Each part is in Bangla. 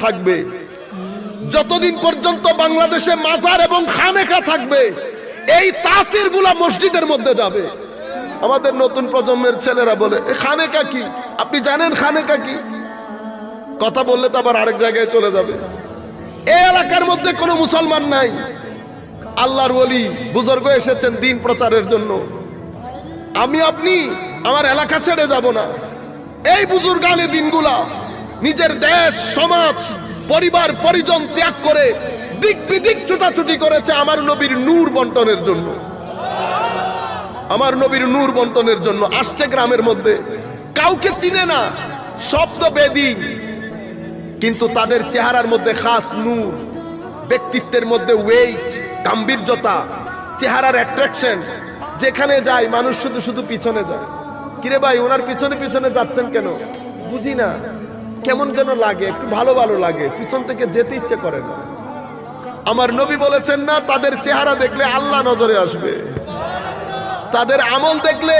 থাকবে। যতদিন পর্যন্ত বাংলাদেশে মাজার এবং খানেকা থাকবে, এই তাসির গুলা মসজিদের মধ্যে যাবে। আমাদের নতুন প্রজন্মের ছেলেরা বলে খানেকা কি, আপনি জানেন খানেকা কি? কথা বললে তো আবার আরেক জায়গায় চলে যাবে। এই এলাকার মধ্যে কোনো মুসলমান নাই, আল্লাহর ওলি বুজুর্গ এসেছেন দিন প্রচারের জন্য। আমি আপনি আমার এলাকা ছেড়ে যাব না। এই বুজুর্গানে দিনগুলা নিজের দেশ, সমাজ, পরিবার, পরিজন ত্যাগ করে দিক বিদিক ছুটাছুটি করেছে আমার নবীর নূর বন্টনের জন্য। আমার নবীর নূর বন্টনের জন্য আসছে গ্রামের মধ্যে, কাউকে চিনে না, শব্দ বেদিন, কিন্তু তাদের চেহারার মধ্যে খাস নূর, ব্যক্তিত্বের মধ্যে ওয়েট, গাম্ভীর্যতা, চেহারার অ্যাট্রাকশন। যেখানে যায় মানুষ শুধু শুধু পিছনে যায়। কিরে ভাই, ওনার পিছনে পিছনে যাচ্ছেন কেন? বুঝি না, কেমন যেন লাগে, একটু ভালো ভালো লাগে, পিছন থেকে যেতে ইচ্ছে করে না। আমার নবী বলেছেন না, তাদের চেহারা দেখলে আল্লাহ নজরে আসবে। তাদের আমল দেখলে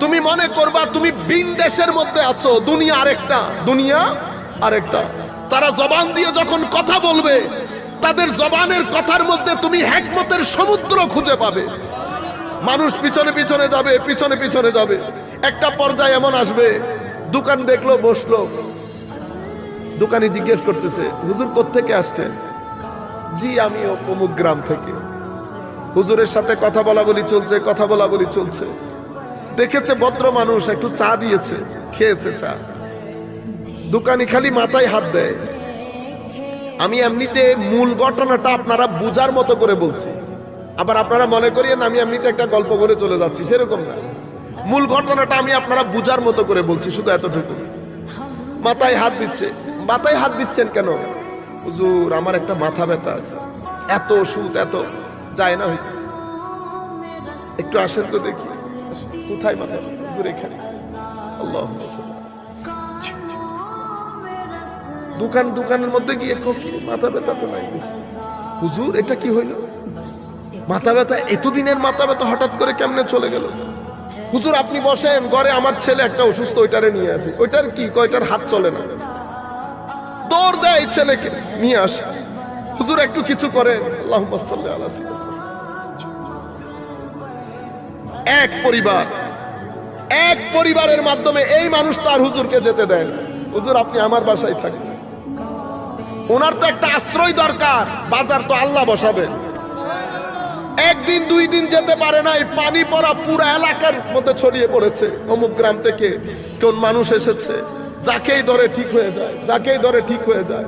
তুমি মনে করবা তুমি বিন দেশের মধ্যে আছো, দুনিয়া আরেকটা, দুনিয়া আরেকটা। তারা জবান দিয়ে যখন কথা বলবে, তাদের জবানের কথার মধ্যে তুমি হিকমতের সমুদ্র খুঁজে পাবে। মানুষ পিছনে পিছনে যাবে, পিছনে পিছনে যাবে। একটা পর্যায়ে এমন আসবে, দোকান দেখলো, বসলো, দোকানি জিজ্ঞেস করতেছে, হুজুর কোত্থেকে আসছেন? জি আমি অমুক গ্রাম থেকে। হুজুরের সাথে কথা বলা বলি চলছে, কথা বলা বলি চলছে। দেখেছে ভদ্র মানুষ, একটু চা দিয়েছে, খেয়েছে চা। দোকানি খালি মাথায় হাত দেয়। আমি এমনিতে মূল ঘটনাটা আপনারা বুঝার মতো করে বলছি, আবার আপনারা মনে করিয়েন আমি এমনিতে একটা গল্প করে চলে যাচ্ছি, সেরকম না। মূল ঘটনাটা আমি আপনারা বুঝার মতো করে বলছি, শুধু এতটুকু। মাথায় হাত দিচ্ছে। মাথায় হাত দিচ্ছেন কেন? হুজুর আমার একটা মাথা ব্যথা আছে, এত ওষুধ, এত যায় না হুজুর, একটু আসেন তো দেখি। কোথায় মাথা ব্যথা? হুজুর এখানে। আল্লাহুম্মা সাল্লি। দোকানের মধ্যে গিয়ে কি মাথা ব্যথা তো নাই। হুজুর এটা কি হইল? মাথা ব্যথা, এতদিনের মাথা ব্যথা হঠাৎ করে কেমনে চলে গেল? হুজুর আপনি বসেন, ঘরে আমার ছেলে একটা অসুস্থ, ওইটারে নিয়ে আসি। ওইটার কি? কয়টার হাত চলে না, দৌড় দেয় ছেলেকে নিয়ে আসে। হুজুর একটু কিছু করেন। আল্লাহুম্মা সাল্লি আলা সাইয়্যিদিনা। এক পরিবারের মাধ্যমে এই মানুষ তার হুজুরকে যেতে দেন। হুজুর আপনি আমার বাসায় থাকেন। ওনার তো একটা আশ্রয় দরকার, বাজার তো আল্লাহ বসাবেন। একদিন দুই দিন যেতে পারে নাই, পানি পড়া পুরো এলাকার মধ্যে ছড়িয়ে পড়েছে। অমুক গ্রাম থেকে কোন মানুষ এসেছে, যাকেই ধরে ঠিক হয়ে যায়, যাকেই ধরে ঠিক হয়ে যায়।